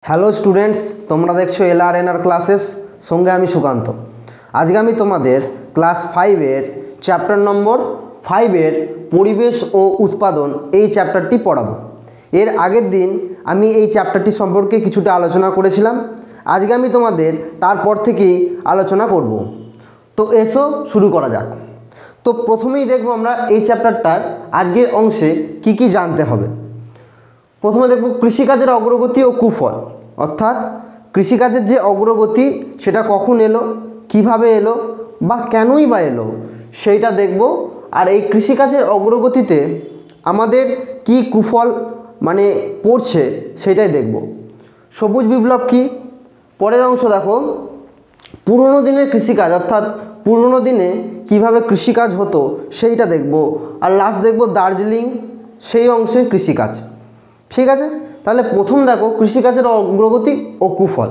Hello students, তোমরা দেখছো LRNR classes, সঙ্গে আমি সুকান্ত। আজকে আমি তোমাদের ক্লাস 5-এর চ্যাপ্টার নম্বর 5-এর পরিবেশ ও উৎপাদন এই চ্যাপ্টারটি পড়াবো। এর আগের দিন আমি এই চ্যাপ্টারটি সম্পর্কে কিছুটা আলোচনা করেছিলাম। আজকে আমি তোমাদের তারপর থেকেই আলোচনা করব। তো এসো শুরু করা যাক। তো প্রথমেই দেখব আমরা এই চ্যাপ্টারটার আজকের অংশে কি কি জানতে হবে। প্রথমে দেখব কৃষিকাজের অগ্রগতি ও কুফল, অর্থাৎ কৃষিকাজের যে অগ্রগতি সেটা কখন এলো, কিভাবে এলো বা কেনই বা এলো সেইটা দেখব। আর এই কৃষিকাজের অগ্রগতিতে আমাদের কি কুফল পড়ছে সেটাই দেখব। সবুজ বিপ্লব কি, পরের অংশ দেখো পুরনো দিনের কৃষিকাজ, অর্থাৎ পুরনো দিনে কিভাবে কৃষিকাজ হতো সেইটা দেখব। আর লাস্ট দেখব দার্জিলিং সেই অংশের কৃষিকাজ। ঠিক আছে, তাহলে প্রথম দেখো কৃষিকাজের অগ্রগতি ও কুফল।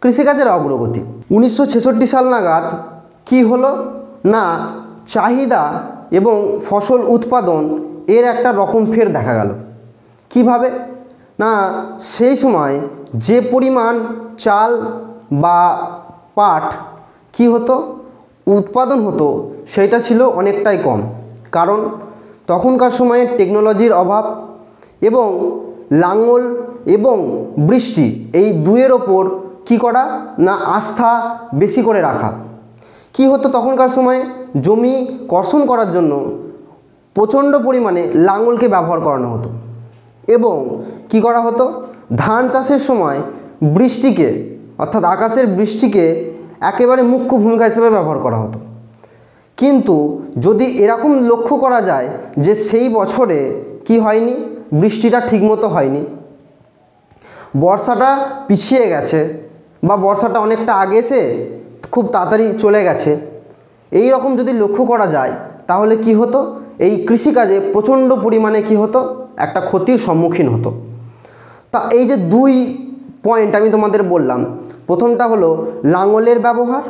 কৃষিকাজের অগ্রগতি 1966 সাল নাগাদ কি হলো না, চাহিদা এবং ফসল উৎপাদন এর একটা রকম ফের দেখা গেল। কিভাবে না, সেই সময় যে পরিমাণ চাল বা পাট কি হতো উৎপাদন হতো সেটা ছিল অনেকটাই কম, কারণ তখনকার সময়ে টেকনোলজির অভাব এবং লাঙল এবং বৃষ্টি এই দুয়ের ওপর কী করা না আস্থা বেশি করে রাখা। কি হতো তখনকার সময়ে জমি কর্ষণ করার জন্য প্রচণ্ড পরিমাণে লাঙলকে ব্যবহার করানো হতো এবং কি করা হতো ধান চাষের সময় বৃষ্টিকে, অর্থাৎ আকাশের বৃষ্টিকে একেবারে মুখ্য ভূমিকা হিসেবে ব্যবহার করা হতো। কিন্তু যদি এরকম লক্ষ্য করা যায় যে সেই বছরে কি হয়নি, বৃষ্টিটা ঠিকমতো হয়নি, বর্ষাটা পিছিয়ে গেছে বা বর্ষাটা অনেকটা আগে এসে খুব তাড়াতাড়ি চলে গেছে, এই রকম যদি লক্ষ্য করা যায় তাহলে কি হতো, এই কৃষিকাজে প্রচণ্ড পরিমাণে কি হতো একটা ক্ষতির সম্মুখীন হতো। তা এই যে দুই পয়েন্ট আমি তোমাদের বললাম, প্রথমটা হলো লাঙলের ব্যবহার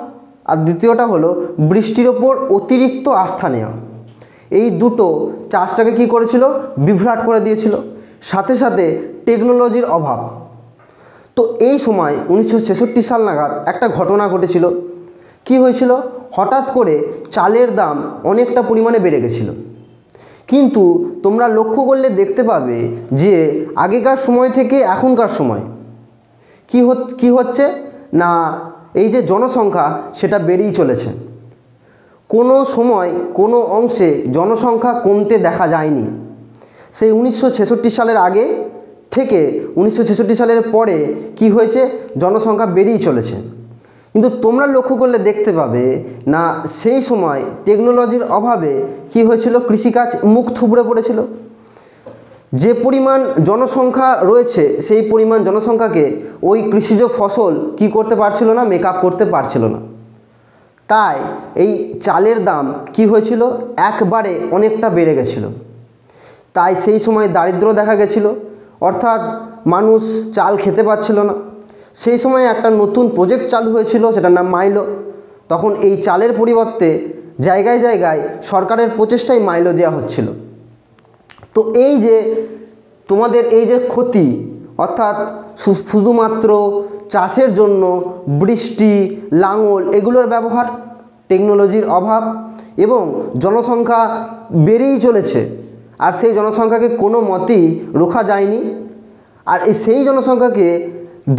আর দ্বিতীয়টা হলো বৃষ্টির ওপর অতিরিক্ত আস্থা নেওয়া। এই দুটো চাষটাকে কি করেছিল, বিভ্রাট করে দিয়েছিল। সাথে সাথে টেকনোলজির অভাব। তো এই সময় 1966 সাল নাগাদ একটা ঘটনা ঘটেছিল। কি হয়েছিল, হঠাৎ করে চালের দাম অনেকটা পরিমাণে বেড়ে গেছিল। কিন্তু তোমরা লক্ষ্য করলে দেখতে পাবে যে আগেকার সময় থেকে এখনকার সময় কি হচ্ছে না, এই যে জনসংখ্যা সেটা বেড়েই চলেছে। কোনো সময় কোনো অংশে জনসংখ্যা কমতে দেখা যায়নি। সেই 1966 সালের আগে থেকে 1966 সালের পরে কি হয়েছে, জনসংখ্যা বেড়েই চলেছে। কিন্তু তোমরা লক্ষ্য করলে দেখতে পাবে না সেই সময় টেকনোলজির অভাবে কি হয়েছিল, কৃষিকাজ মুখ থুবড়ে পড়েছিল। যে পরিমাণ জনসংখ্যা রয়েছে সেই পরিমাণ জনসংখ্যাকে ওই কৃষিজ ফসল কি করতে পারছিল না, মেকআপ করতে পারছিল না। তাই এই চালের দাম কি হয়েছিল, একবারে অনেকটা বেড়ে গেছিল। তাই সেই সময় দারিদ্র দেখা গেছিল, অর্থাৎ মানুষ চাল খেতে পাচ্ছিল না। সেই সময় একটা নতুন প্রজেক্ট চালু হয়েছিল, সেটার নাম মাইলো। তখন এই চালের পরিবর্তে জায়গায় জায়গায় সরকারের প্রচেষ্টায় মাইলো দেওয়া হচ্ছিল। তো এই যে তোমাদের এই যে ক্ষতি, অর্থাৎ শুধুমাত্র চাষের জন্য বৃষ্টি, লাঙল এগুলোর ব্যবহার, টেকনোলজির অভাব এবং জনসংখ্যা বেড়েই চলেছে, আর সেই জনসংখ্যাকে কোনো মতেই রোখা যায়নি। আর সেই জনসংখ্যাকে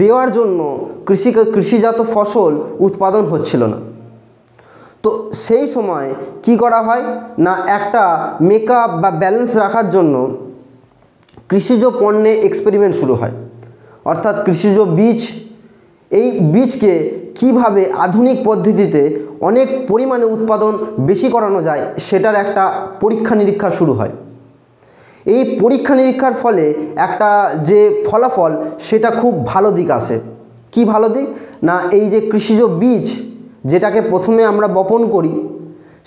দেওয়ার জন্য কৃষিজাত ফসল উৎপাদন হচ্ছিল না। তো সেই সময় কি করা হয় না, একটা মেকআপ বা ব্যালেন্স রাখার জন্য কৃষিজ পণ্যে এক্সপেরিমেন্ট শুরু হয়। অর্থাৎ কৃষিজ বীজ, এই বীজকে কিভাবে আধুনিক পদ্ধতিতে অনেক পরিমাণে উৎপাদন বেশি করানো যায় সেটার একটা পরীক্ষা নিরীক্ষা শুরু হয়। এই পরীক্ষা নিরীক্ষার ফলে একটা যে ফলাফল সেটা খুব ভালো দিক আসে। কি ভালো দিক না, এই যে কৃষিজ বীজ যেটাকে প্রথমে আমরা বপন করি,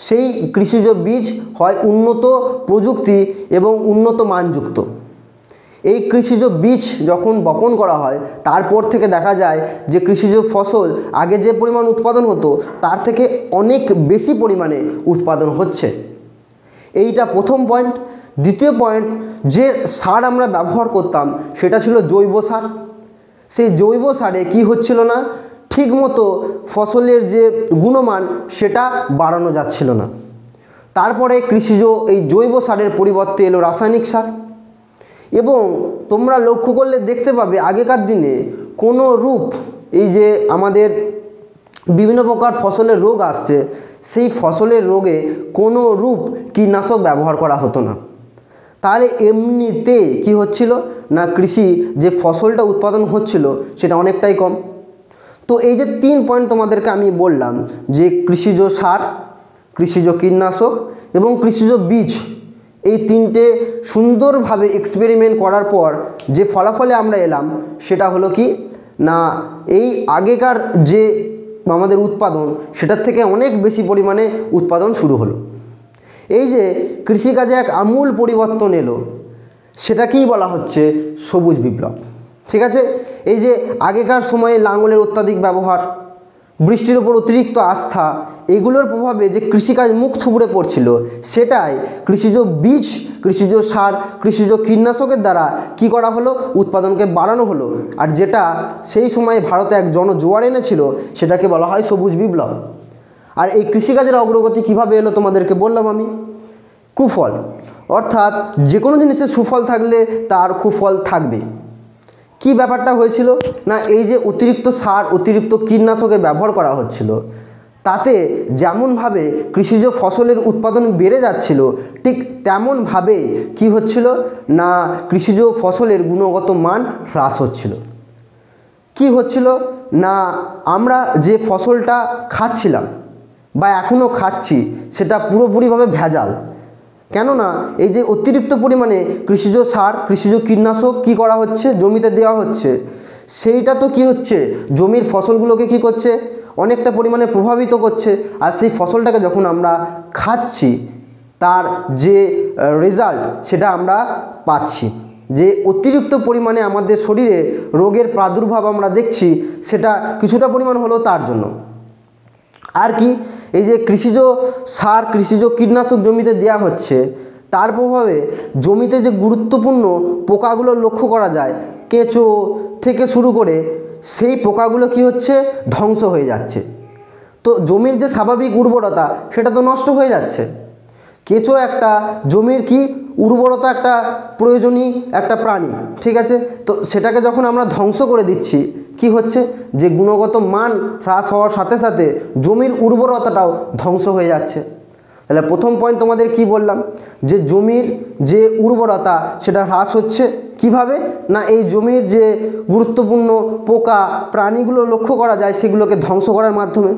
সেই কৃষিজ বীজ হয় উন্নত প্রযুক্তি এবং উন্নত মানযুক্ত। এই কৃষিজ বীজ যখন বপন করা হয় তারপর থেকে দেখা যায় যে কৃষিজ ফসল আগে যে পরিমাণ উৎপাদন হতো তার থেকে অনেক বেশি পরিমাণে উৎপাদন হচ্ছে। এইটা প্রথম পয়েন্ট। দ্বিতীয় পয়েন্ট, যে সার আমরা ব্যবহার করতাম সেটা ছিল জৈব সার। সেই জৈব সারে কি হচ্ছিল না, ঠিকমতো ফসলের যে গুণমান সেটা বাড়ানো যাচ্ছিল না। তারপরে কৃষিজ এই জৈব সারের পরিবর্তে এলো রাসায়নিক সার। এবং তোমরা লক্ষ্য করলে দেখতে পাবে আগেকার দিনে কোনো রূপ, এই যে আমাদের বিভিন্ন প্রকার ফসলের রোগ আসছে, সেই ফসলের রোগে কোনো রূপ কীটনাশক ব্যবহার করা হতো না। তাহলে এমনিতে কি হচ্ছিল না, কৃষি যে ফসলটা উৎপাদন হচ্ছিল সেটা অনেকটাই কম। তো এই যে 3 পয়েন্ট তোমাদেরকে আমি বললাম, যে কৃষিজ সার, কৃষিজ কীটনাশক এবং কৃষিজ বীজ, এই 3টে সুন্দরভাবে এক্সপেরিমেন্ট করার পর যে ফলাফলে আমরা এলাম সেটা হলো কি না, এই আগেকার যে আমাদের উৎপাদন সেটার থেকে অনেক বেশি পরিমাণে উৎপাদন শুরু হলো। এই যে কৃষিকাজে এক আমূল পরিবর্তন এলো, সেটাকেই বলা হচ্ছে সবুজ বিপ্লব। ঠিক আছে, এই যে আগেকার সময়ে লাঙলের অত্যাধিক ব্যবহার, বৃষ্টির ওপর অতিরিক্ত আস্থা, এগুলোর প্রভাবে যে কৃষিকাজ মুখ থুবড়ে পড়ছিল, সেটাই কৃষিজ বীজ, কৃষিজ সার, কৃষিজ কীটনাশকের দ্বারা কি করা হলো, উৎপাদনকে বাড়ানো হলো। আর যেটা সেই সময়ে ভারতে এক জনজোয়ার এনেছিল, সেটাকে বলা হয় সবুজ বিপ্লব। আর এই কৃষিকাজের অগ্রগতি কিভাবে এলো তোমাদেরকে বললাম আমি, কুফল, অর্থাৎ যে কোনো জিনিসের সুফল থাকলে তার কুফল থাকবে। কি ব্যাপারটা হয়েছিল না, এই যে অতিরিক্ত সার, অতিরিক্ত কীটনাশকের ব্যবহার করা হচ্ছিল, তাতে যেমনভাবে কৃষিজ ফসলের উৎপাদন বেড়ে যাচ্ছিল, ঠিক তেমনভাবে কি হচ্ছিল না, কৃষিজ ফসলের গুণগত মান হ্রাস হচ্ছিল। কি হচ্ছিল না, আমরা যে ফসলটা খাচ্ছিলাম বা এখনও খাচ্ছি সেটা পুরোপুরিভাবে ভেজাল। কেননা এই যে অতিরিক্ত পরিমাণে কৃষিজ সার, কৃষিজ কীটনাশক কি করা হচ্ছে, জমিতে দেওয়া হচ্ছে, সেইটা তো কি হচ্ছে, জমির ফসলগুলোকে কি করছে, অনেকটা পরিমাণে প্রভাবিত করছে। আর সেই ফসলটাকে যখন আমরা খাচ্ছি, তার যে রেজাল্ট সেটা আমরা পাচ্ছি, যে অতিরিক্ত পরিমাণে আমাদের শরীরে রোগের প্রাদুর্ভাব আমরা দেখছি, সেটা কিছুটা পরিমাণ হলেও তার জন্য। আর কি, এই যে কৃষিজ সার, কৃষিজ কীটনাশক জমিতে দেওয়া হচ্ছে, তার প্রভাবে জমিতে যে গুরুত্বপূর্ণ পোকাগুলো লক্ষ্য করা যায়, কেঁচো থেকে শুরু করে, সেই পোকাগুলো কি হচ্ছে, ধ্বংস হয়ে যাচ্ছে। তো জমির যে স্বাভাবিক উর্বরতা সেটা তো নষ্ট হয়ে যাচ্ছে। কেঁচো একটা জমির কি উর্বরতা একটা প্রয়োজনীয় একটা প্রাণী, ঠিক আছে, তো সেটাকে যখন আমরা ধ্বংস করে দিচ্ছি, কি হচ্ছে, যে গুণগত মান হ্রাস হওয়ার সাথে সাথে জমির উর্বরতাটাও ধ্বংস হয়ে যাচ্ছে। তাহলে প্রথম পয়েন্ট তোমাদের কি বললাম, যে জমির যে উর্বরতা সেটা হ্রাস হচ্ছে কিভাবে না, এই জমির যে গুরুত্বপূর্ণ পোকা প্রাণীগুলো লক্ষ্য করা যায়, সেগুলোকে ধ্বংস করার মাধ্যমে।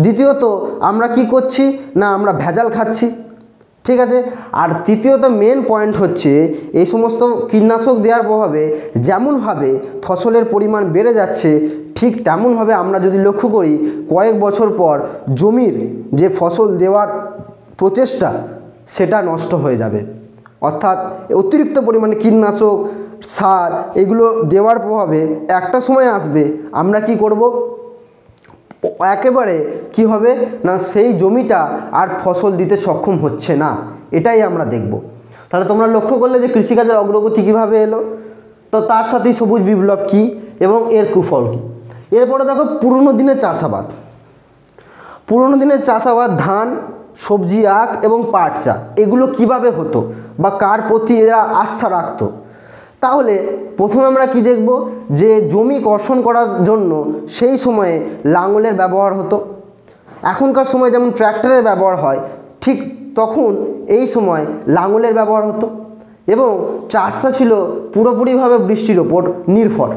দ্বিতীয়ত আমরা কি করছি না, আমরা ভেজাল খাচ্ছি, ঠিক আছে। আর তৃতীয়ত মেন পয়েন্ট হচ্ছে, এই সমস্ত কীটনাশক দেওয়ার প্রভাবে যেমনভাবে ফসলের পরিমাণ বেড়ে যাচ্ছে, ঠিক তেমনভাবে আমরা যদি লক্ষ্য করি, কয়েক বছর পর জমির যে ফসল দেওয়ার প্রচেষ্টা সেটা নষ্ট হয়ে যাবে। অর্থাৎ অতিরিক্ত পরিমাণে কীটনাশক, সার এগুলো দেওয়ার প্রভাবে একটা সময় আসবে, আমরা কি করব, একেবারে কি হবে না, সেই জমিটা আর ফসল দিতে সক্ষম হচ্ছে না, এটাই আমরা দেখব। তাহলে তোমরা লক্ষ্য করলে যে কৃষিকাজের অগ্রগতি কিভাবে এলো, তো তার সাথেই সবুজ বিপ্লব কী এবং এর কুফল কী। এরপরে দেখো পুরনো দিনের চাষাবাদ। পুরনো দিনের চাষাবাদ, ধান, সবজি, আখ এবং পাট চা, এগুলো কিভাবে হতো বা কার প্রতি এরা আস্থা রাখতো। তাহলে প্রথমে আমরা কি দেখব, যে জমি কর্ষণ করার জন্য সেই সময়ে লাঙলের ব্যবহার হতো। এখনকার সময় যেমন ট্র্যাক্টরের ব্যবহার হয়, ঠিক তখন এই সময় লাঙলের ব্যবহার হতো। এবং চাষটা ছিল পুরোপুরিভাবে বৃষ্টির ওপর নির্ভর।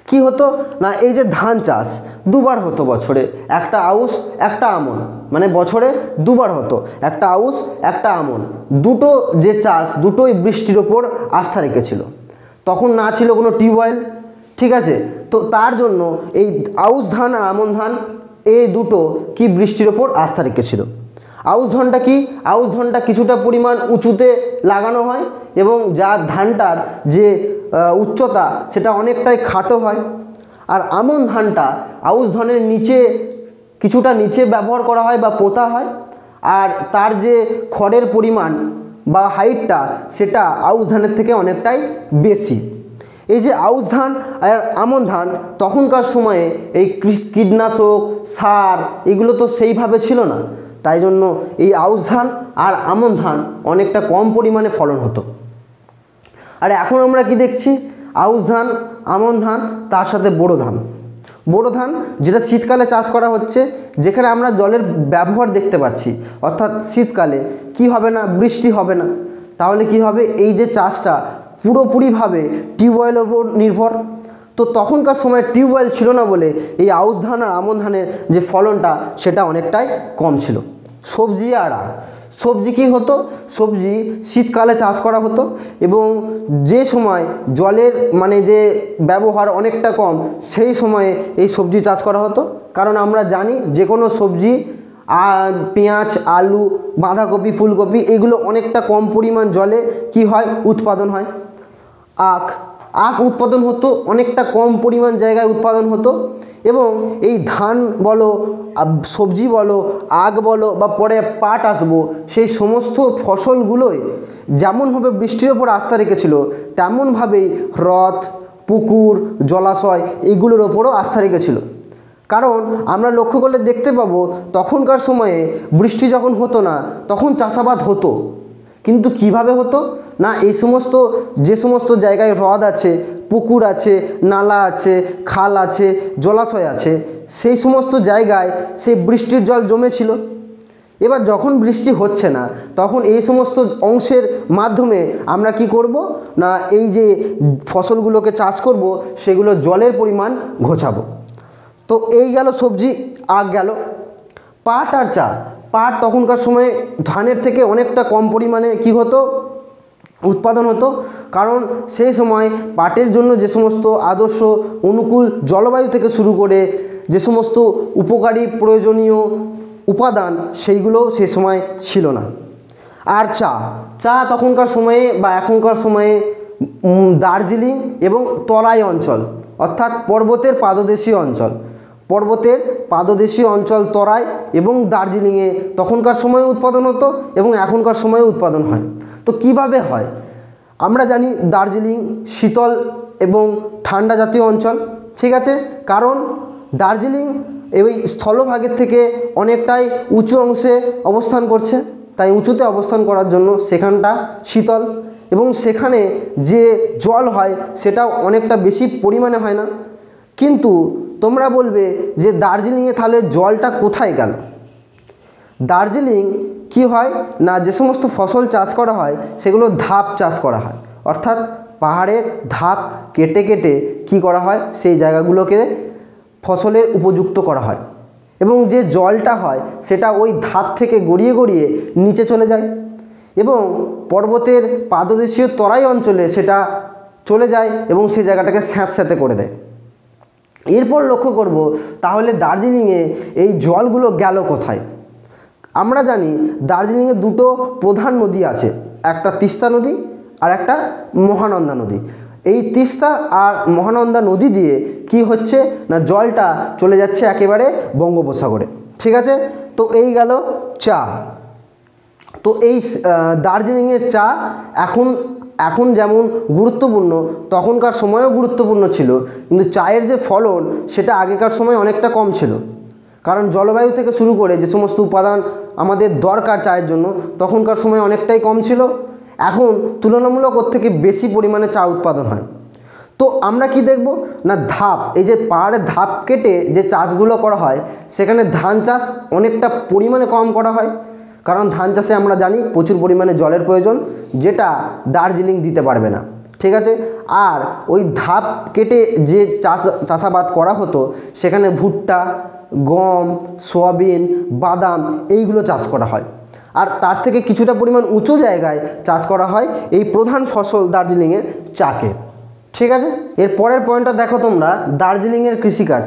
কি হতো না, এই যে ধান চাষ দুবার হতো বছরে, একটা আউশ একটা আমন, মানে বছরে দুবার হতো, একটা আউশ একটা আমন, দুটো যে চাষ দুটোই বৃষ্টির ওপর আস্থা রেখেছিল। তখন না ছিল কোনো টিউবওয়েল, ঠিক আছে, তো তার জন্য এই আউশ ধান আর আমন ধান এই দুটো কি বৃষ্টির ওপর আস্থা রেখেছিল। আউশ ধানটা কি, আউশ ধানটা কিছুটা পরিমাণ উঁচুতে লাগানো হয় এবং যার ধানটার যে উচ্চতা সেটা অনেকটাই খাটো হয়। আর আমন ধানটা আউশ ধানের নিচে কিছুটা নিচে ব্যবহার করা হয় বা পোতা হয়, আর তার যে খড়ের পরিমাণ বা হাইটটা সেটা আউশ ধানের থেকে অনেকটাই বেশি। এই যে আউশ ধান আর আমন ধান তখনকার সময়ে এই কীটনাশক সার এগুলো তো সেইভাবে ছিল না, তাই জন্য এই আউশ ধান আর আমন ধান অনেকটা কম পরিমাণে ফলন হতো। আর এখন আমরা কি দেখছি, আউশ ধান, আমন ধান, তার সাথে বোরো ধান। বোরো ধান যেটা শীতকালে চাষ করা হচ্ছে, যেখানে আমরা জলের ব্যবহার দেখতে পাচ্ছি, অর্থাৎ শীতকালে কি হবে না, বৃষ্টি হবে না, তাহলে কি হবে, এই যে চাষটা পুরোপুরিভাবে টিউবওয়েলের উপর নির্ভর। তো তখনকার সময় টিউবওয়েল ছিল না বলে এই আউশ ধান আর আমন ধানের যে ফলনটা সেটা অনেকটাই কম ছিল। সবজি আর আখ, সবজি কী হতো, সবজি শীতকালে চাষ করা হতো এবং যে সময় জলের মানে যে ব্যবহার অনেকটা কম, সেই সময়ে এই সবজি চাষ করা হতো। কারণ আমরা জানি যে কোনো সবজি, পেঁয়াজ, আলু, বাঁধাকপি, ফুলকপি এগুলো অনেকটা কম পরিমাণ জলে কি হয়, উৎপাদন হয়। আখ উৎপাদন হতো অনেকটা কম পরিমাণ জায়গায় উৎপাদন হতো এবং এই ধান বলো, সবজি বলো, আখ বলো বা পরে পাট আসবো, সেই সমস্ত ফসলগুলোই যেমনভাবে বৃষ্টির ওপর আস্থা রেখেছিল তেমনভাবেই হ্রদ, পুকুর, জলাশয় এগুলোর ওপরও আস্থা রেখেছিল। কারণ আমরা লক্ষ্য করলে দেখতে পাবো তখনকার সময়ে বৃষ্টি যখন হতো না তখন চাষাবাদ হতো, কিন্তু কিভাবে হতো না, এই সমস্ত যে সমস্ত জায়গায় হ্রদ আছে, পুকুর আছে, নালা আছে, খাল আছে, জলাশয় আছে, সেই সমস্ত জায়গায় সেই বৃষ্টির জল জমেছিল। এবার যখন বৃষ্টি হচ্ছে না তখন এই সমস্ত অংশের মাধ্যমে আমরা কি করব না, এই যে ফসলগুলোকে চাষ করব সেগুলো জলের পরিমাণ ঘোচাবো। তো এই গেল সবজি, আখ গেল। পাট আর চা, পাট তখনকার সময়ে ধানের থেকে অনেকটা কম পরিমাণে কি হতো, উৎপাদন হতো। কারণ সেই সময় পাটের জন্য যে সমস্ত আদর্শ অনুকূল জলবায়ু থেকে শুরু করে যে সমস্ত উপকারী প্রয়োজনীয় উপাদান সেইগুলো সে সময় ছিল না। আর চা তখনকার সময়ে বা এখনকার সময়ে দার্জিলিং এবং তরাই অঞ্চল, অর্থাৎ পর্বতের পাদদেশীয় অঞ্চল তরাই এবং দার্জিলিংয়ে তখনকার সময়ে উৎপাদন হতো এবং এখনকার সময়ে উৎপাদন হয়। তো কিভাবে হয়, আমরা জানি দার্জিলিং শীতল এবং ঠান্ডা জাতীয় অঞ্চল, ঠিক আছে, কারণ দার্জিলিং এই স্থলভাগের থেকে অনেকটাই উঁচু অংশে অবস্থান করছে, তাই উঁচুতে অবস্থান করার জন্য সেখানটা শীতল এবং সেখানে যে জল হয় সেটাও অনেকটা বেশি পরিমাণে হয় না। কিন্তু তোমরা বলবে যে দার্জিলিংয়ে তাহলে জলটা কোথায় গেল? দার্জিলিং কি হয় না, যে সমস্ত ফসল চাষ করা হয় সেগুলো ধাপ চাষ করা হয়, অর্থাৎ পাহাড়ের ধাপ কেটে কেটে কি করা হয়, সেই জায়গাগুলোকে ফসলের উপযুক্ত করা হয় এবং যে জলটা হয় সেটা ওই ধাপ থেকে গড়িয়ে গড়িয়ে নিচে চলে যায় এবং পর্বতের পাদদেশীয় তরাই অঞ্চলে সেটা চলে যায় এবং সেই জায়গাটাকে স্যাঁতস্যাঁতে করে দেয়। এরপর লক্ষ্য করব তাহলে দার্জিলিংয়ে এই জলগুলো গেল কোথায়। আমরা জানি দার্জিলিংয়ে দুটো প্রধান নদী আছে, একটা তিস্তা নদী আর একটা মহানন্দা নদী। এই তিস্তা আর মহানন্দা নদী দিয়ে কি হচ্ছে না, জলটা চলে যাচ্ছে একেবারে বঙ্গোপসাগরে, ঠিক আছে। তো এই গেল চা। তো এই দার্জিলিংয়ের চা এখন যেমন গুরুত্বপূর্ণ তখনকার সময়েও গুরুত্বপূর্ণ ছিল, কিন্তু চায়ের যে ফলন সেটা আগেকার সময় অনেকটা কম ছিল, কারণ জলবায়ু থেকে শুরু করে যে সমস্ত উপাদান আমাদের দরকার চায়ের জন্য তখনকার সময় অনেকটাই কম ছিল। এখন তুলনামূলক ওর থেকে বেশি পরিমাণে চা উৎপাদন হয়। তো আমরা কি দেখব না, ধাপ, এই যে পাহাড়ের ধাপ কেটে যে চাষগুলো করা হয় সেখানে ধান চাষ অনেকটা পরিমাণে কম করা হয়, কারণ ধান চাষে আমরা জানি প্রচুর পরিমাণে জলের প্রয়োজন, যেটা দার্জিলিং দিতে পারবে না, ঠিক আছে। আর ওই ধাপ কেটে যে চাষাবাদ করা হতো সেখানে ভুট্টা, গম, সয়াবিন, বাদাম এইগুলো চাষ করা হয়। আর তার থেকে কিছুটা পরিমাণ উঁচু জায়গায় চাষ করা হয় এই প্রধান ফসল দার্জিলিংয়ের চাকে, ঠিক আছে। এর পরের পয়েন্টটা দেখো তোমরা, দার্জিলিংয়ের কৃষিকাজ।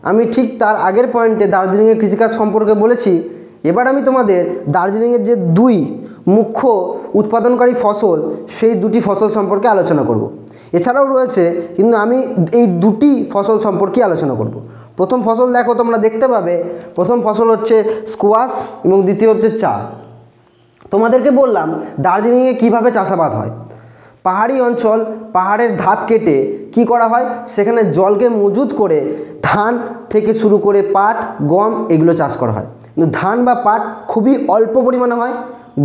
আমি ঠিক তার আগের পয়েন্টে দার্জিলিংয়ের কৃষিকাজ সম্পর্কে বলেছি। এবার আমি তোমাদের দার্জিলিংয়ের যে দুই মুখ্য উৎপাদনকারী ফসল সেই দুটি ফসল সম্পর্কে আলোচনা করব। এছাড়াও রয়েছে, কিন্তু আমি এই দুটি ফসল সম্পর্কে আলোচনা করব। প্রথম ফসল দেখো তোমরা দেখতে পাবে, প্রথম ফসল হচ্ছে স্কোয়াশ এবং দ্বিতীয় হচ্ছে চা। তোমাদেরকে বললাম দার্জিলিংয়ে কিভাবে চাষাবাদ হয়। পাহাড়ি অঞ্চল, পাহাড়ের ধাপ কেটে কি করা হয়, সেখানে জলকে মজুত করে ধান থেকে শুরু করে পাট, গম এগুলো চাষ করা হয়। কিন্তু ধান বা পাট খুবই অল্প পরিমাণে হয়,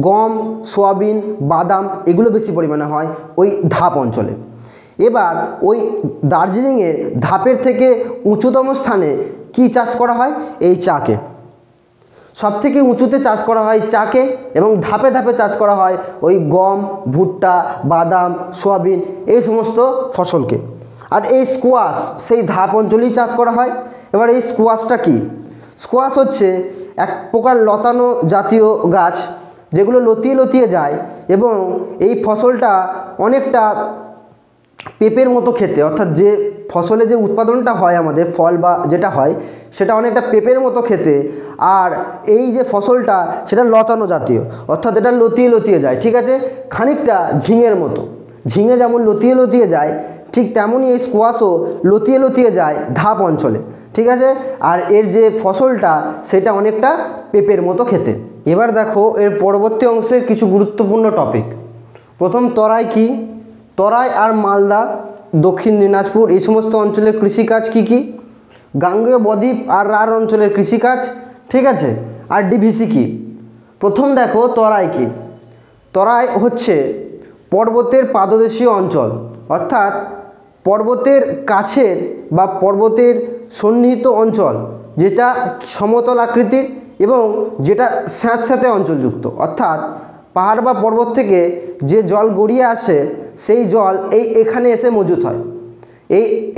গম, সয়াবিন, বাদাম এগুলো বেশি পরিমাণে হয় ওই ধাপ অঞ্চলে। এবার ওই দার্জিলিংয়ের ধাপের থেকে উঁচুতম স্থানে কি চাষ করা হয়, এই চাকে। সবথেকে উঁচুতে চাষ করা হয় চাকে, এবং ধাপে ধাপে চাষ করা হয় ওই গম, ভুট্টা, বাদাম, সয়াবিন এই সমস্ত ফসলকে। আর এই স্কোয়াশ সেই ধাপ অঞ্চলেই চাষ করা হয়। এবার এই স্কোয়াশটা কি? স্কোয়াশ হচ্ছে এক প্রকার লতানো জাতীয় গাছ, যেগুলো লতিয়ে লতিয়ে যায়, এবং এই ফসলটা অনেকটা পেঁপের মতো খেতে, অর্থাৎ যে ফসলে যে উৎপাদনটা হয় আমাদের ফল বা যেটা হয় সেটা অনেকটা পেঁপের মতো খেতে। আর এই যে ফসলটা সেটা লতানো জাতীয়, অর্থাৎ এটা লতিয়ে লতিয়ে যায়, ঠিক আছে, খানিকটা ঝিঙের মতো। ঝিঙে যেমন লতিয়ে লতিয়ে যায়, ঠিক তেমনই এই স্কোয়াশও লতিয়ে লতিয়ে যায় ধাপ অঞ্চলে, ঠিক আছে। আর এর যে ফসলটা সেটা অনেকটা পেঁপের মতো খেতে। এবার দেখো এর পরবর্তী অংশের কিছু গুরুত্বপূর্ণ টপিক। প্রথম, তরাই কি? তরাই আর মালদা, দক্ষিণ দিনাজপুর এই সমস্ত অঞ্চলের কৃষিকাজ কি কি? গাঙ্গেয় বদ্বীপ আর রাঢ় অঞ্চলের কৃষিকাজ, ঠিক আছে। আর ডিভিসি কি? প্রথম দেখো তরাই কি। তরাই হচ্ছে পর্বতের পাদদেশীয় অঞ্চল, অর্থাৎ পর্বতের কাছের বা পর্বতের সন্নিহিত অঞ্চল, যেটা সমতল আকৃতির এবং যেটা স্যাঁতস্যাঁতে অঞ্চলযুক্ত, অর্থাৎ পাহাড় বা পর্বত থেকে যে জল গড়িয়ে আসে সেই জল এখানে এসে মজুত হয়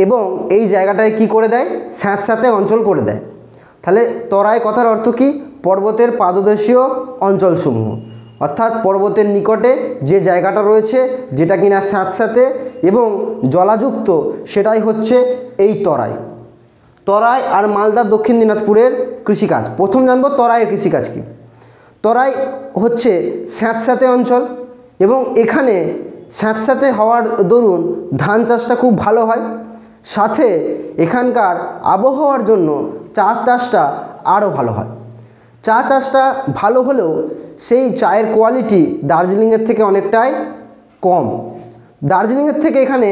এবং এই জায়গাটায় কি করে দেয়, স্যাঁতস্যাঁতে অঞ্চল করে দেয়। তাহলে তরাই কথার অর্থ কি? পর্বতের পাদদেশীয় অঞ্চলসমূহ, অর্থাৎ পর্বতের নিকটে যে জায়গাটা রয়েছে যেটা কিনা স্যাঁতস্যাঁতে এবং জলাযুক্ত, সেটাই হচ্ছে এই তরাই। তরাই আর মালদা, দক্ষিণ দিনাজপুরের কৃষিকাজ। প্রথম জানবো তরাইয়ের কৃষিকাজ কি। তরাই হচ্ছে স্যাঁতস্যাঁতে অঞ্চল, এবং এখানে স্যাঁতস্যাঁতে হওয়ার দরুন ধান চাষটা খুব ভালো হয়, সাথে এখানকার আবহাওয়ার জন্য চাষটা আরও ভালো হয়। চা চাষটা ভালো হলেও সেই চায়ের কোয়ালিটি দার্জিলিংয়ের থেকে অনেকটাই কম। দার্জিলিংয়ের থেকে এখানে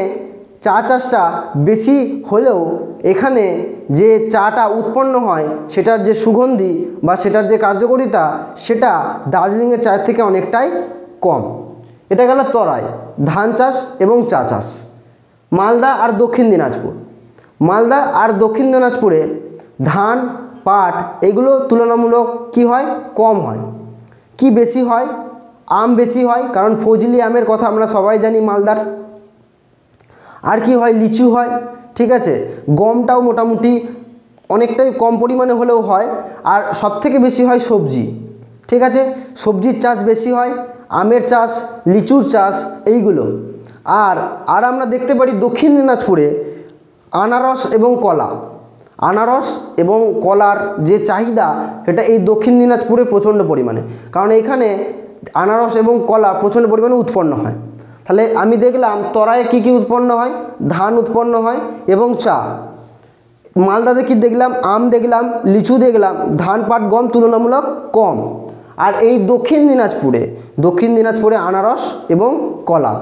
চা চাষটা বেশি হলেও এখানে যে চাটা উৎপন্ন হয় সেটার যে সুগন্ধি বা সেটার যে কার্যকারিতা সেটা দার্জিলিংয়ের চায়ের থেকে অনেকটাই কম। এটা গেল তরাই, ধান চাষ এবং চা চাষ। মালদা আর দক্ষিণ দিনাজপুর। মালদা আর দক্ষিণ দিনাজপুরে ধান, পাট এগুলো তুলনামূলক কি হয়, কম হয়। কি বেশি হয়? আম বেশি হয়, কারণ ফজলি আমের কথা আমরা সবাই জানি মালদার। আর কি হয়? লিচু হয়, ঠিক আছে। গমটাও মোটামুটি অনেকটাই কম পরিমাণে হলেও হয়। আর সবথেকে বেশি হয় সবজি, ঠিক আছে। সবজির চাষ বেশি হয়, আমের চাষ, লিচুর চাষ এইগুলো। আর আমরা দেখতে পারি দক্ষিণ দিনাজপুরে আনারস এবং কলা। আনারস এবং কলার যে চাহিদা সেটা এই দক্ষিণ দিনাজপুরে প্রচণ্ড পরিমাণে, কারণ এখানে আনারস এবং কলা প্রচণ্ড পরিমাণে উৎপন্ন হয়। তাহলে আমি দেখলাম তরাইয়ে কী কী উৎপন্ন হয়, ধান উৎপন্ন হয় এবং চা। মালদাতে কি দেখলাম, আম দেখলাম, লিচু দেখলাম, ধান, পাট, গম তুলনামূলক কম। আর এই দক্ষিণ দিনাজপুরে আনারস এবং কলা,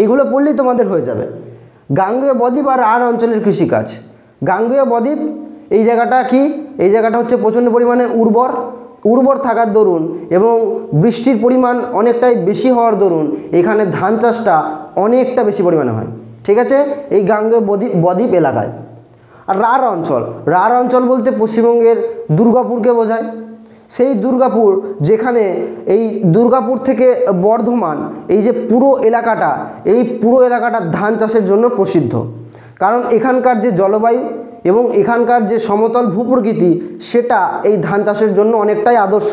এইগুলো পড়লেই তোমাদের হয়ে যাবে। গাঙ্গেয় বদ্বীপ আর রাঢ় অঞ্চলের কৃষিকাজ। গাঙ্গেয় বদ্বীপ এই জায়গাটা কি? এই জায়গাটা হচ্ছে প্রচণ্ড পরিমাণে উর্বর থাকার দরুন এবং বৃষ্টির পরিমাণ অনেকটাই বেশি হওয়ার দরুন এখানে ধান চাষটা অনেকটা বেশি পরিমাণে হয়, ঠিক আছে, এই গাঙ্গেয় বদ্বীপ এলাকায়। আর রাঢ় অঞ্চল বলতে পশ্চিমবঙ্গের দুর্গাপুরকে বোঝায়। সেই দুর্গাপুর, যেখানে এই দুর্গাপুর থেকে বর্ধমান এই যে পুরো এলাকাটা ধান চাষের জন্য প্রসিদ্ধ। কারণ এখানকার যে জলবায়ু এবং এখানকার যে সমতল ভূপ্রকৃতি সেটা এই ধান চাষের জন্য অনেকটাই আদর্শ,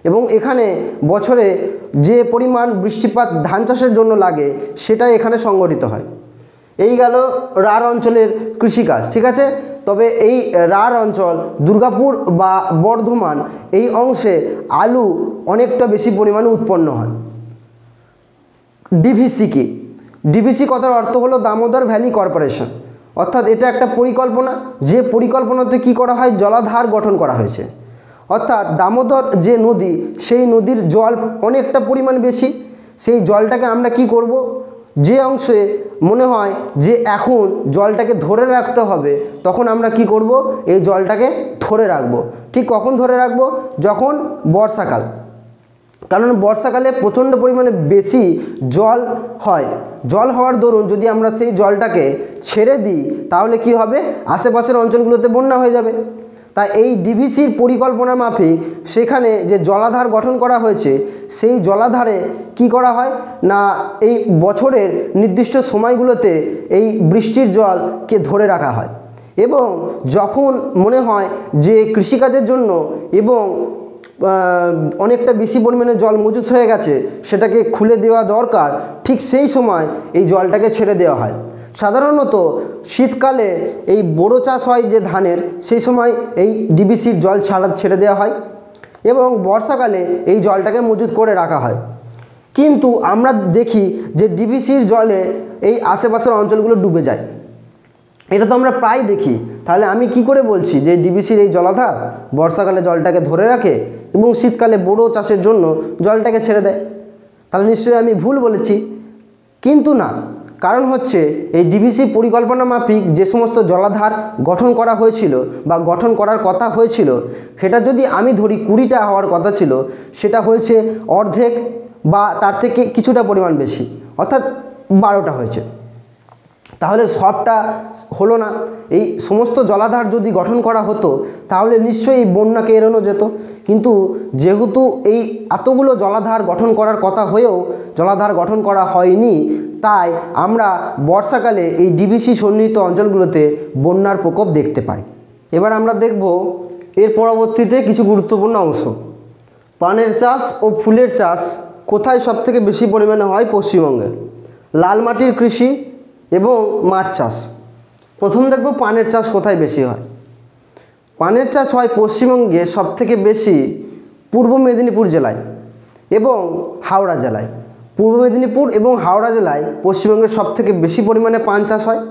এবং এখানে বছরে যে পরিমাণ বৃষ্টিপাত ধান চাষের জন্য লাগে সেটাই এখানে সংগঠিত হয়। এই গেল রাঢ় অঞ্চলের কৃষিকাজ, ঠিক আছে। তবে এই রাঢ় অঞ্চল, দুর্গাপুর বা বর্ধমান এই অংশে আলু অনেকটা বেশি পরিমাণে উৎপন্ন হয়। ডিভিসি কি? ডিভিসি কথার অর্থ হলো দামোদর ভ্যালি কর্পোরেশন, অর্থাৎ এটা একটা পরিকল্পনা, যে পরিকল্পনাতে কি করা হয়, জলাধার গঠন করা হয়েছে। অর্থাৎ দামোদর যে নদী, সেই নদীর জল অনেকটা পরিমাণ বেশি, সেই জলটাকে আমরা কি করব, যে অংশে মনে হয় যে এখন জলটাকে ধরে রাখতে হবে, তখন আমরা কি করব, এই জলটাকে ধরে রাখবো। ঠিক কখন ধরে রাখবো? যখন বর্ষাকাল। কারণ বর্ষাকালে প্রচণ্ড পরিমাণে বেশি জল হয়। জল হওয়ার দরুন যদি আমরা সেই জলটাকে ছেড়ে দিই, তাহলে কি হবে, আশেপাশের অঞ্চলগুলোতে বন্যা হয়ে যাবে। তাই এই ডিভিসির পরিকল্পনা মাফিক সেখানে যে জলাধার গঠন করা হয়েছে, সেই জলাধারে কি করা হয় না, এই বছরের নির্দিষ্ট সময়গুলোতে এই বৃষ্টির জলকে ধরে রাখা হয়। এবং যখন মনে হয় যে কৃষিকাজের জন্য এবং অনেকটা বেশি পরিমাণে জল মজুত হয়ে গেছে, সেটাকে খুলে দেওয়া দরকার, ঠিক সেই সময় এই জলটাকে ছেড়ে দেওয়া হয়। সাধারণত শীতকালে এই বোরো চাষ হয় যে ধানের, সেই সময় এই ডিভিসির জল ছেড়ে দেওয়া হয় এবং বর্ষাকালে এই জলটাকে মজুত করে রাখা হয়। কিন্তু আমরা দেখি যে ডিভিসির জলে এই আশেপাশের অঞ্চলগুলো ডুবে যায়, এটা তো আমরা প্রায় দেখি। তাহলে আমি কি করে বলছি যে ডিভিসির এই জলাধার বর্ষাকালে জলটাকে ধরে রাখে এবং শীতকালে বোরো চাষের জন্য জলটাকে ছেড়ে দেয়? তাহলে নিশ্চয়ই আমি ভুল বলেছি। কিন্তু না, কারণ হচ্ছে এই ডিভিসি পরিকল্পনা মাফিক যে সমস্ত জলাধার গঠন করা হয়েছিল বা গঠন করার কথা হয়েছিল, সেটা যদি আমি ধরি 20টা হওয়ার কথা ছিল, সেটা হয়েছে অর্ধেক বা তার থেকে কিছুটা পরিমাণ বেশি, অর্থাৎ 12টা হয়েছে। তাহলে সবটা হলো না। এই সমস্ত জলাধার যদি গঠন করা হতো, তাহলে নিশ্চয়ই এই বন্যাকে এড়ানো যেত। কিন্তু যেহেতু এই এতগুলো জলাধার গঠন করার কথা হয়েও জলাধার গঠন করা হয়নি, তাই আমরা বর্ষাকালে এই ডিভিসি সন্নিহিত অঞ্চলগুলোতে বন্যার প্রকোপ দেখতে পাই। এবার আমরা দেখব এর পরবর্তীতে কিছু গুরুত্বপূর্ণ অংশ। পানের চাষ ও ফুলের চাষ কোথায় সবথেকে বেশি পরিমাণে হয়? পশ্চিমবঙ্গে। লাল মাটির কৃষি এবং মাছ চাষ। প্রথম দেখব পানের চাষ কোথায় বেশি হয়। পানের চাষ হয় পশ্চিমবঙ্গে সবথেকে বেশি পূর্ব মেদিনীপুর জেলায় এবং হাওড়া জেলায়। পূর্ব মেদিনীপুর এবং হাওড়া জেলায় পশ্চিমবঙ্গের সবথেকে বেশি পরিমাণে পান চাষ হয়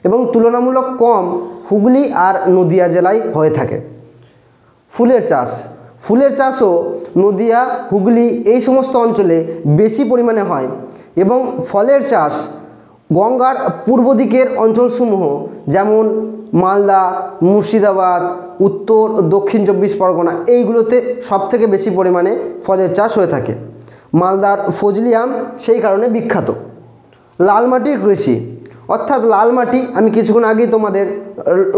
এবং তুলনামূলক কম হুগলি আর নদিয়া জেলায় হয়ে থাকে। ফুলের চাষ, ফুলের চাষও নদিয়া, হুগলি এই সমস্ত অঞ্চলে বেশি পরিমাণে হয় এবং ফলের চাষ গঙ্গার পূর্ব দিকের অঞ্চলসমূহ যেমন মালদা, মুর্শিদাবাদ, উত্তর ও দক্ষিণ 24 পরগনা, এইগুলোতে সবথেকে বেশি পরিমাণে ফলের চাষ হয়ে থাকে। মালদার ফজলি আম সেই কারণে বিখ্যাত। লাল মাটির কৃষি, অর্থাৎ লাল মাটি, আমি কিছুক্ষণ আগেই তোমাদের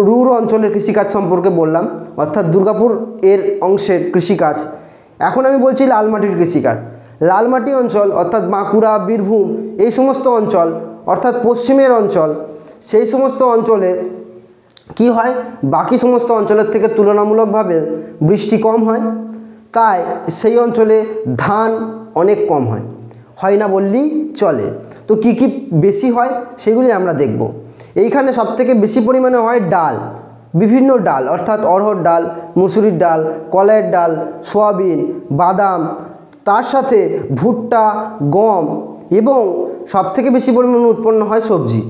রুর অঞ্চলের কৃষিকাজ সম্পর্কে বললাম, অর্থাৎ দুর্গাপুর এর অংশের কৃষিকাজ। এখন আমি বলছি লাল মাটির কৃষিকাজ। লাল মাটি অঞ্চল অর্থাৎ বাঁকুড়া, বীরভূম এই সমস্ত অঞ্চল, অর্থাৎ পশ্চিমের অঞ্চল, সেই সমস্ত অঞ্চলে কি হয়, বাকি সমস্ত অঞ্চলের থেকে তুলনামূলকভাবে বৃষ্টি কম হয়, তাই সেই অঞ্চলে ধান অনেক কম হয় না বললেই চলে। তো কি কি বেশি হয় সেগুলি আমরা দেখব। এইখানে সবথেকে বেশি পরিমাণে হয় ডাল, বিভিন্ন ডাল, অর্থাৎ অড়হর ডাল, মুসুরির ডাল, কলাইয়ের ডাল, সয়াবিন, বাদাম, তার সাথে ভুট্টা, গম এবং সবথেকে বেশি পরিমাণে উৎপন্ন হয় সবজি।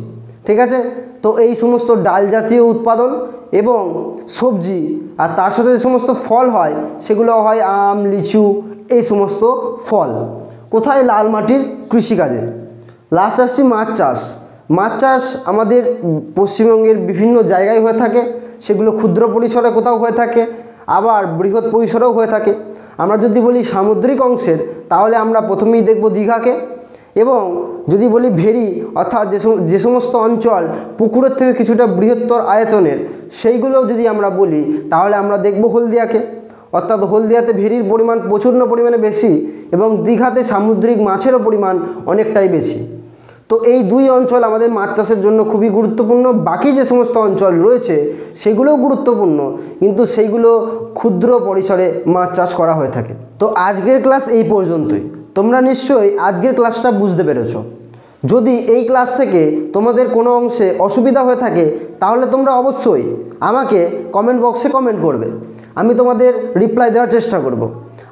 ঠিক আছে, তো এই সমস্ত ডাল জাতীয় উৎপাদন এবং সবজি আর তার সাথে যে সমস্ত ফল হয়, সেগুলো হয় আম, লিচু, এই সমস্ত ফল। কোথায়? লাল মাটির কৃষিকাজে। লাস্ট আসছি মাছ চাষ। মাছ চাষ আমাদের পশ্চিমবঙ্গের বিভিন্ন জায়গায় হয়ে থাকে, সেগুলো ক্ষুদ্র পরিসরে কোথাও হয়ে থাকে, আবার বৃহৎ পরিসরেও হয়ে থাকে। আমরা যদি বলি সামুদ্রিক অংশের, তাহলে আমরা প্রথমেই দেখব দীঘাকে, এবং যদি বলি ভেরি অর্থাৎ যে সমস্ত অঞ্চল পুকুরের থেকে কিছুটা বৃহত্তর আয়তনের, সেইগুলোও যদি আমরা বলি, তাহলে আমরা দেখব হলদিয়াকে। অর্থাৎ হলদিয়াতে ভেরির পরিমাণ প্রচণ্ড পরিমাণে বেশি এবং দীঘাতে সামুদ্রিক মাছেরও পরিমাণ অনেকটাই বেশি। তো এই দুই অঞ্চল আমাদের মাছ চাষের জন্য খুবই গুরুত্বপূর্ণ। বাকি যে সমস্ত অঞ্চল রয়েছে সেগুলোও গুরুত্বপূর্ণ, কিন্তু সেইগুলো ক্ষুদ্র পরিসরে মাছ চাষ করা হয়ে থাকে। তো আজকের ক্লাস এই পর্যন্তই। তোমরা নিশ্চয়ই আজকের ক্লাসটা বুঝতে পেরেছ। যদি এই ক্লাস থেকে তোমাদের কোনো অংশে অসুবিধা হয়ে থাকে, তাহলে তোমরা অবশ্যই আমাকে কমেন্ট বক্সে কমেন্ট করবে, আমি তোমাদের রিপ্লাই দেওয়ার চেষ্টা করব।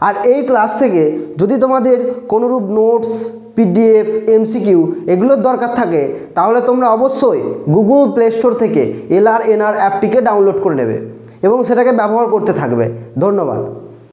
আর এই ক্লাস থেকে যদি তোমাদের কোনোরূপ নোটস, পিডিএফ, এমসিকিউ এগুলোর দরকার থাকে, তাহলে তোমরা অবশ্যই গুগল প্লে স্টোর থেকে LRNR অ্যাপটিকে ডাউনলোড করে নেবে এবং সেটাকে ব্যবহার করতে থাকবে। ধন্যবাদ।